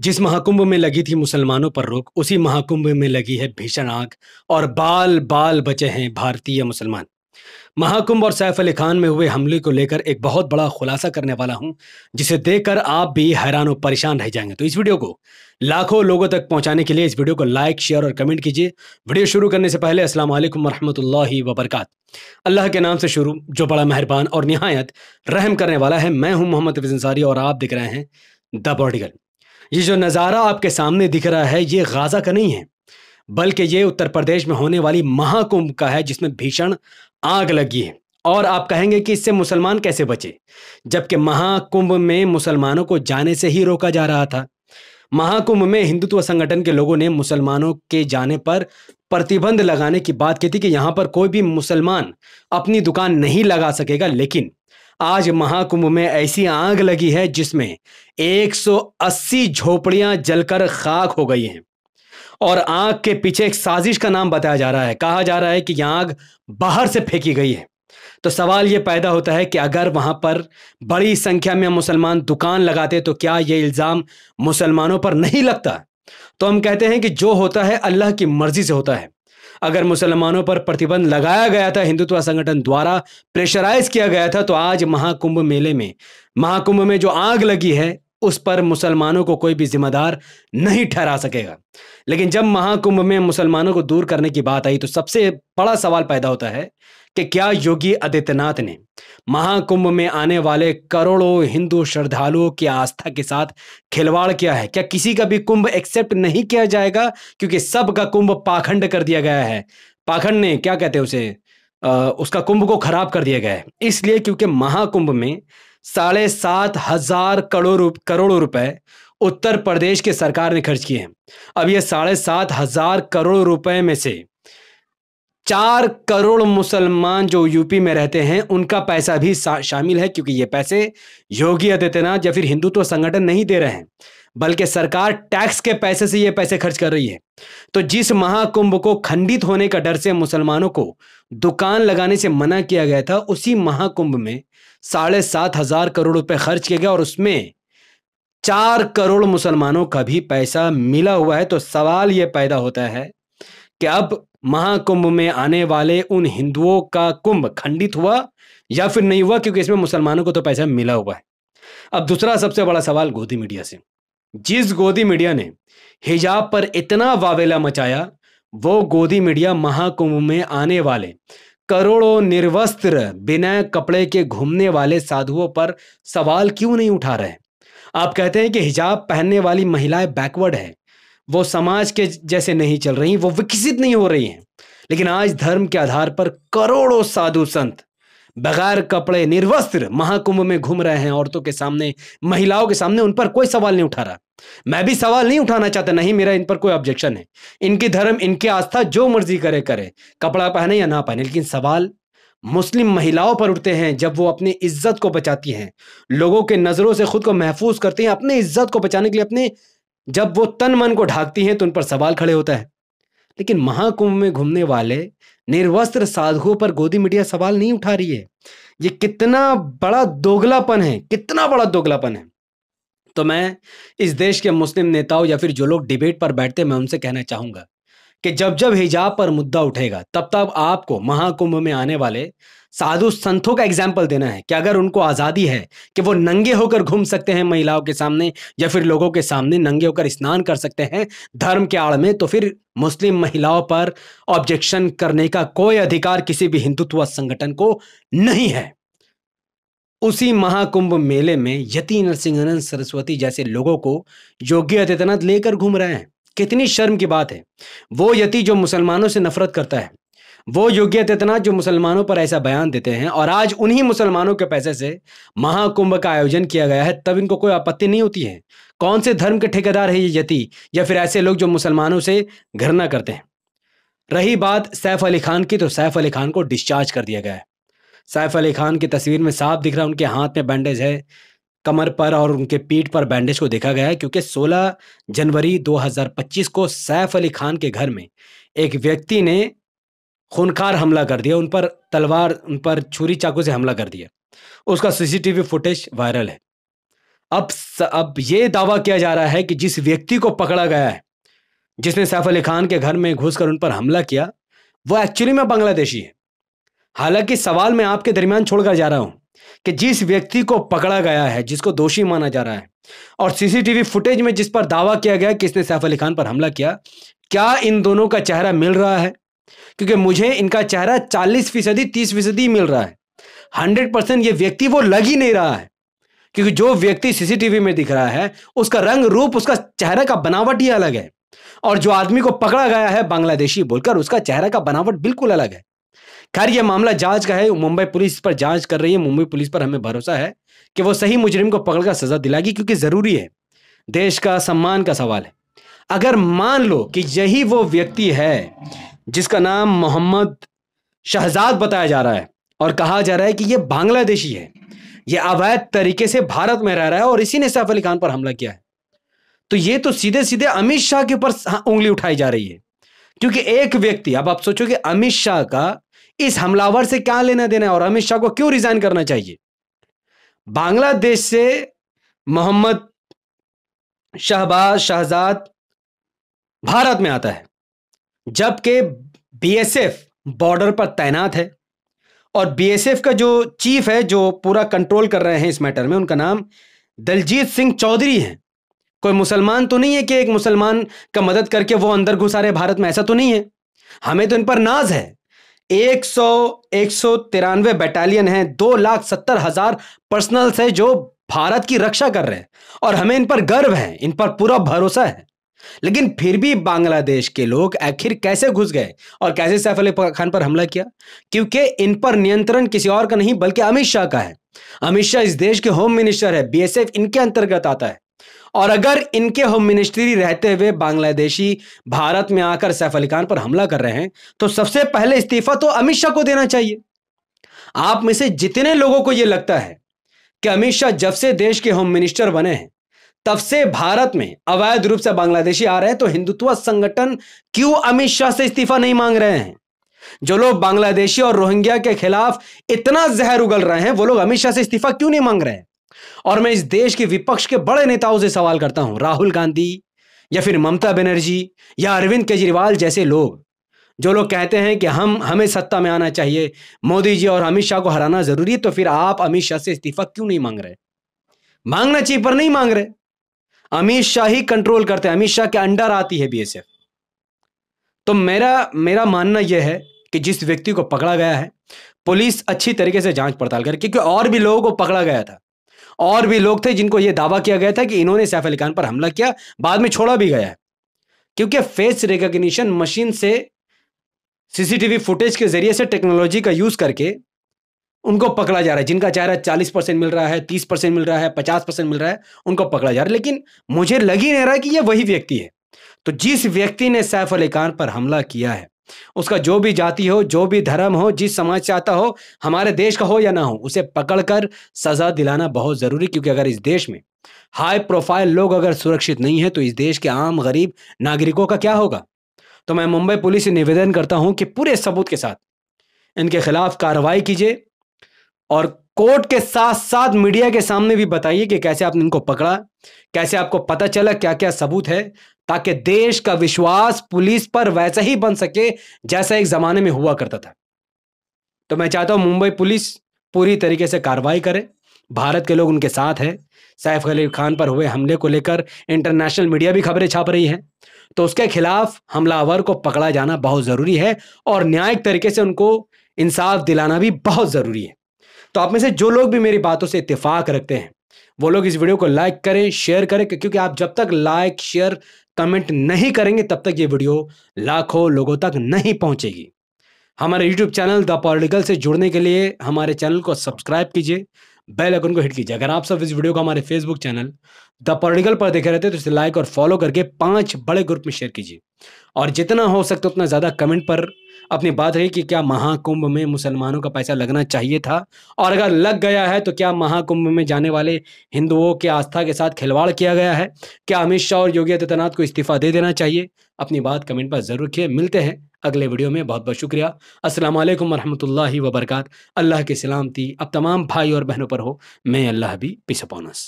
जिस महाकुंभ में लगी थी मुसलमानों पर रोक, उसी महाकुंभ में लगी है भीषण आग और बाल बाल बचे हैं भारतीय मुसलमान। महाकुंभ और सैफ अली खान में हुए हमले को लेकर एक बहुत बड़ा खुलासा करने वाला हूं, जिसे देखकर आप भी हैरान और परेशान रह जाएंगे। तो इस वीडियो को लाखों लोगों तक पहुंचाने के लिए इस वीडियो को लाइक, शेयर और कमेंट कीजिए। वीडियो शुरू करने से पहले अस्सलाम वालेकुम रहमतुल्लाहि व बरकात। अल्लाह के नाम से शुरू, जो बड़ा मेहरबान और निहायत रहम करने वाला है। मैं हूं मोहम्मद हफीज अंसारी और आप दिख रहे हैं द बॉडीगार्ड। ये जो नज़ारा आपके सामने दिख रहा है, ये गाजा का नहीं है, बल्कि ये उत्तर प्रदेश में होने वाली महाकुंभ का है, जिसमें भीषण आग लगी है। और आप कहेंगे कि इससे मुसलमान कैसे बचे, जबकि महाकुंभ में मुसलमानों को जाने से ही रोका जा रहा था। महाकुंभ में हिंदुत्व संगठन के लोगों ने मुसलमानों के जाने पर प्रतिबंध लगाने की बात की थी कि यहां पर कोई भी मुसलमान अपनी दुकान नहीं लगा सकेगा। लेकिन आज महाकुंभ में ऐसी आग लगी है जिसमें 180 झोपड़ियां जलकर खाक हो गई हैं। और आग के पीछे एक साजिश का नाम बताया जा रहा है। कहा जा रहा है कि यह आग बाहर से फेंकी गई है। तो सवाल यह पैदा होता है कि अगर वहां पर बड़ी संख्या में मुसलमान दुकान लगाते तो क्या यह इल्जाम मुसलमानों पर नहीं लगता? तो हम कहते हैं कि जो होता है अल्लाह की मर्जी से होता है। अगर मुसलमानों पर प्रतिबंध लगाया गया था, हिंदुत्व संगठन द्वारा प्रेशराइज किया गया था, तो आज महाकुंभ में जो आग लगी है उस पर मुसलमानों को कोई भी जिम्मेदार नहीं ठहरा सकेगा। लेकिन जब महाकुंभ में मुसलमानों को दूर करने की बात आई तो सबसे बड़ा सवाल पैदा होता है कि क्या योगी आदित्यनाथ ने महाकुंभ में आने वाले करोड़ों हिंदू श्रद्धालुओं की आस्था के साथ खिलवाड़ किया है? क्या किसी का भी कुंभ एक्सेप्ट नहीं किया जाएगा, क्योंकि सबका कुंभ पाखंड कर दिया गया है? पाखंड ने क्या कहते हैं उसे, उसका कुंभ को खराब कर दिया गया है। इसलिए क्योंकि महाकुंभ में 7,500 करोड़ रुपए उत्तर प्रदेश की सरकार ने खर्च किए हैं। अब ये 7,500 करोड़ रुपए में से 4 करोड़ मुसलमान जो यूपी में रहते हैं उनका पैसा भी शामिल है, क्योंकि ये पैसे योगी आदित्यनाथ या फिर हिंदुत्व संगठन नहीं दे रहे हैं, बल्कि सरकार टैक्स के पैसे से ये पैसे खर्च कर रही है। तो जिस महाकुंभ को खंडित होने का डर से मुसलमानों को दुकान लगाने से मना किया गया था, उसी महाकुंभ में 7,500 करोड़ रुपए खर्च किए गए और उसमें 4 करोड़ मुसलमानों का भी पैसा मिला हुआ है। तो सवाल यह पैदा होता है कि अब महाकुंभ में आने वाले उन हिंदुओं का कुंभ खंडित हुआ या फिर नहीं हुआ, क्योंकि इसमें मुसलमानों को तो पैसा मिला हुआ है। अब दूसरा सबसे बड़ा सवाल गोदी मीडिया से। जिस गोदी मीडिया ने हिजाब पर इतना वावेला मचाया, वो गोदी मीडिया महाकुंभ में आने वाले करोड़ों निर्वस्त्र बिना कपड़े के घूमने वाले साधुओं पर सवाल क्यों नहीं उठा रहे? आप कहते हैं कि हिजाब पहनने वाली महिलाएं बैकवर्ड है, वो समाज के जैसे नहीं चल रही, वो विकसित नहीं हो रही हैं। लेकिन आज धर्म के आधार पर करोड़ों साधु संत बगैर कपड़े निर्वस्त्र महाकुंभ में घूम रहे हैं, औरतों के सामने, महिलाओं के सामने। उन पर कोई सवाल नहीं उठा रहा। मैं भी सवाल नहीं उठाना चाहता, नहीं मेरा इन पर कोई ऑब्जेक्शन है। इनकी धर्म, इनकी आस्था, जो मर्जी करे करे, कपड़ा पहने या ना पहने। लेकिन सवाल मुस्लिम महिलाओं पर उठते हैं जब वो अपनी इज्जत को बचाती हैं, लोगों के नजरों से खुद को महफूज करती हैं, अपनी इज्जत को बचाने के लिए अपने जब वो तन मन को ढाकती हैं तो उन पर सवाल खड़े होता है। लेकिन महाकुंभ में घूमने वाले निर्वस्त्र साधुओं पर गोदी मीडिया सवाल नहीं उठा रही है। ये कितना बड़ा दोगलापन है, कितना बड़ा दोगलापन है। तो मैं इस देश के मुस्लिम नेताओं या फिर जो लोग डिबेट पर बैठते हैं, मैं उनसे कहना चाहूंगा कि जब जब हिजाब पर मुद्दा उठेगा, तब तब आपको महाकुंभ में आने वाले साधु संतों का एग्जाम्पल देना है कि अगर उनको आजादी है कि वो नंगे होकर घूम सकते हैं महिलाओं के सामने या फिर लोगों के सामने, नंगे होकर स्नान कर सकते हैं धर्म के आड़ में, तो फिर मुस्लिम महिलाओं पर ऑब्जेक्शन करने का कोई अधिकार किसी भी हिंदुत्व संगठन को नहीं है। उसी महाकुंभ मेले में यति नरसिंहानंद सरस्वती जैसे लोगों को योगी आदित्यनाथ लेकर घूम रहे हैं। कितनी शर्म की बात है। वो यति जो मुसलमानों से नफरत करता है, वो योगी आदित्यनाथ जो मुसलमानों पर ऐसा बयान देते हैं, और आज उन्हीं मुसलमानों के पैसे से महाकुंभ का आयोजन किया गया है, तब इनको कोई आपत्ति नहीं होती है। कौन से धर्म के ठेकेदार है ये यति या फिर ऐसे लोग जो मुसलमानों से घृणा करते हैं? रही बात सैफ अली खान की, तो सैफ अली खान को डिस्चार्ज कर दिया गया है। सैफ अली खान की तस्वीर में साफ दिख रहा है, उनके हाथ में बैंडेज है, कमर पर और उनके पीठ पर बैंडेज को देखा गया है, क्योंकि 16 जनवरी 2025 को सैफ अली खान के घर में एक व्यक्ति ने खूनखार हमला कर दिया, उन पर तलवार, उन पर छुरी चाकू से हमला कर दिया। उसका सीसीटीवी फुटेज वायरल है। अब ये दावा किया जा रहा है कि जिस व्यक्ति को पकड़ा गया है, जिसने सैफ अली खान के घर में घुसकर उन पर हमला किया, वो एक्चुअली में बांग्लादेशी है। हालांकि सवाल मैं आपके दरमियान छोड़कर जा रहा हूं कि जिस व्यक्ति को पकड़ा गया है, जिसको दोषी माना जा रहा है, और सीसीटीवी फुटेज में जिस पर दावा किया गया कि इसने सैफ अली खान पर हमला किया, क्या इन दोनों का चेहरा मिल रहा है? क्योंकि मुझे इनका चेहरा 40% 30% मिल रहा है। 100% ये व्यक्ति वो लग ही नहीं रहा है, क्योंकि जो व्यक्ति सीसीटीवी में दिख रहा है उसका रंग रूप, उसका चेहरे का बनावट ही अलग है, और जो आदमी को पकड़ा गया है बांग्लादेशी बोलकर, उसका चेहरे का बनावट बिल्कुल अलग है। खैर, यह मामला जांच का है, मुंबई पुलिस पर जांच कर रही है। मुंबई पुलिस पर हमें भरोसा है कि वो सही मुजरिम को पकड़कर सजा दिलाएगी, क्योंकि जरूरी है, देश का सम्मान का सवाल है। अगर मान लो कि यही वो व्यक्ति है जिसका नाम मोहम्मद शहजाद बताया जा रहा है और कहा जा रहा है कि यह बांग्लादेशी है, यह अवैध तरीके से भारत में रह रहा है और इसी ने सैफ अली खान पर हमला किया है, तो ये तो सीधे सीधे अमित शाह के ऊपर उंगली उठाई जा रही है। क्योंकि एक व्यक्ति, अब आप सोचो कि अमित शाह का इस हमलावर से क्या लेना देना है और अमित शाह को क्यों रिजाइन करना चाहिए। बांग्लादेश से मोहम्मद शहजाद भारत में आता है, जबकि बीएसएफ बॉर्डर पर तैनात है, और बीएसएफ का जो चीफ है, जो पूरा कंट्रोल कर रहे हैं इस मैटर में, उनका नाम दलजीत सिंह चौधरी है। कोई मुसलमान तो नहीं है कि एक मुसलमान का मदद करके वो अंदर घुसा रहे भारत में, ऐसा तो नहीं है। हमें तो इन पर नाज है। 193 बटालियन है, 2,70,000 पर्सनल्स है जो भारत की रक्षा कर रहे हैं, और हमें इन पर गर्व है, इन पर पूरा भरोसा है। लेकिन फिर भी बांग्लादेश के लोग आखिर कैसे घुस गए और कैसे सैफ अली खान पर हमला किया? क्योंकि इन पर नियंत्रण किसी और का नहीं बल्कि अमित शाह का है। अमित शाह इस देश के होम मिनिस्टर है, बीएसएफ इनके अंतर्गत आता है, और अगर इनके होम मिनिस्ट्री रहते हुए बांग्लादेशी भारत में आकर सैफ अली खान पर हमला कर रहे हैं, तो सबसे पहले इस्तीफा तो अमित शाह को देना चाहिए। आप में से जितने लोगों को यह लगता है कि अमित शाह जब से देश के होम मिनिस्टर बने हैं तब से भारत में अवैध रूप से बांग्लादेशी आ रहे हैं, तो हिंदुत्व संगठन क्यों अमित शाह से इस्तीफा नहीं मांग रहे हैं? जो लोग बांग्लादेशी और रोहिंग्या के खिलाफ इतना जहर उगल रहे हैं, वो लोग अमित शाह से इस्तीफा क्यों नहीं मांग रहे हैं? और मैं इस देश के विपक्ष के बड़े नेताओं से सवाल करता हूं, राहुल गांधी या फिर ममता बनर्जी या अरविंद केजरीवाल जैसे लोग, जो लोग कहते हैं कि हमें सत्ता में आना चाहिए, मोदी जी और अमित शाह को हराना जरूरी है, तो फिर आप अमित शाह से इस्तीफा क्यों नहीं मांग रहे? मांगना चाहिए पर नहीं मांग रहे। अमित शाह ही कंट्रोल करते हैं, अमित शाह के अंडर आती है बीएसएफ। तो मेरा मानना यह है कि जिस व्यक्ति को पकड़ा गया है, पुलिस अच्छी तरीके से जांच पड़ताल करे, क्योंकि और भी लोगों को पकड़ा गया था, और भी लोग थे जिनको यह दावा किया गया था कि इन्होंने सैफ अली खान पर हमला किया, बाद में छोड़ा भी गया है। क्योंकि फेस रिकॉग्निशन मशीन से, सीसीटीवी फुटेज के जरिए से, टेक्नोलॉजी का यूज करके उनको पकड़ा जा रहा है। जिनका चेहरा 40% मिल रहा है, 30% मिल रहा है, 50% मिल रहा है, उनको पकड़ा जा रहा है। लेकिन मुझे लग ही नहीं रहा कि यह वही व्यक्ति है। तो जिस व्यक्ति ने सैफ अली खान पर हमला किया है, उसका जो भी जाति हो, जो भी धर्म हो, जिस समाज से आता हो, हमारे देश का हो या ना हो, उसे पकड़कर सजा दिलाना बहुत जरूरी। क्योंकि अगर इस देश में हाई प्रोफाइल लोग अगर सुरक्षित नहीं है, तो इस देश के आम गरीब नागरिकों का क्या होगा? तो मैं मुंबई पुलिस से निवेदन करता हूं कि पूरे सबूत के साथ इनके खिलाफ कार्रवाई कीजिए, और कोर्ट के साथ साथ मीडिया के सामने भी बताइए कि कैसे आपने इनको पकड़ा, कैसे आपको पता चला, क्या क्या सबूत है, ताकि देश का विश्वास पुलिस पर वैसा ही बन सके जैसा एक जमाने में हुआ करता था। तो मैं चाहता हूं मुंबई पुलिस पूरी तरीके से कार्रवाई करे, भारत के लोग उनके साथ हैं। सैफ अली खान पर हुए हमले को लेकर इंटरनेशनल मीडिया भी खबरें छाप रही है, तो उसके खिलाफ हमलावर को पकड़ा जाना बहुत जरूरी है, और न्यायिक तरीके से उनको इंसाफ दिलाना भी बहुत जरूरी है। तो आप में से जो लोग भी मेरी बातों से इत्तेफाक रखते हैं, वो लोग इस वीडियो को लाइक करें, शेयर करें, क्योंकि आप जब तक लाइक, शेयर, कमेंट नहीं करेंगे तब तक ये वीडियो लाखों लोगों तक नहीं पहुंचेगी। हमारे YouTube चैनल द पॉलिटिकल से जुड़ने के लिए हमारे चैनल को सब्सक्राइब कीजिए, बेल आइकन को हिट कीजिए। अगर आप सब इस वीडियो को हमारे फेसबुक चैनल द पॉलिटिकल पर देखे रहते हैं तो इसे लाइक और फॉलो करके 5 बड़े ग्रुप में शेयर कीजिए, और जितना हो सकता उतना ज़्यादा कमेंट पर अपनी बात रही कि क्या महाकुंभ में मुसलमानों का पैसा लगना चाहिए था, और अगर लग गया है तो क्या महाकुंभ में जाने वाले हिंदुओं की आस्था के साथ खिलवाड़ किया गया है? क्या अमित शाह और योगी आदित्यनाथ को इस्तीफा दे देना चाहिए? अपनी बात कमेंट पर जरूर रखिए। मिलते हैं अगले वीडियो में। बहुत बहुत शुक्रिया। अस्सलाम वालेकुम रहमतुल्लाहि व बरकात। अल्लाह की सलामती अब तमाम भाई और बहनों पर हो। मैं अल्लाह भी पीस अपॉन अस।